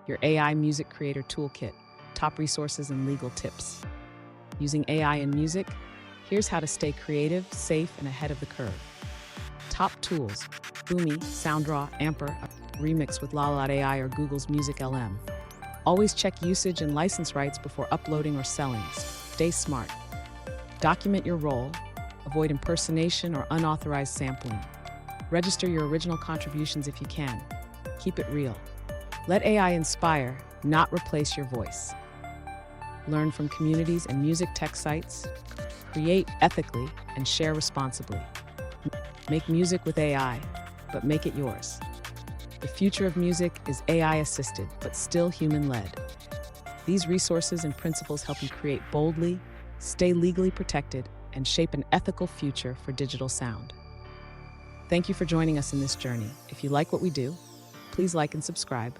your AI music creator toolkit, top resources and legal tips. Using AI in music? Here's how to stay creative, safe, and ahead of the curve. Top tools: Boomi, SoundRaw, Amper, Remix with AI or Google's Music LM. Always check usage and license rights before uploading or selling. Stay smart. Document your role. Avoid impersonation or unauthorized sampling. Register your original contributions if you can. Keep it real. Let AI inspire, not replace your voice. Learn from communities and music tech sites. Create ethically and share responsibly. Make music with AI, but make it yours. The future of music is AI-assisted, but still human-led. These resources and principles help you create boldly, stay legally protected, and shape an ethical future for digital sound. Thank you for joining us in this journey. If you like what we do, please like and subscribe.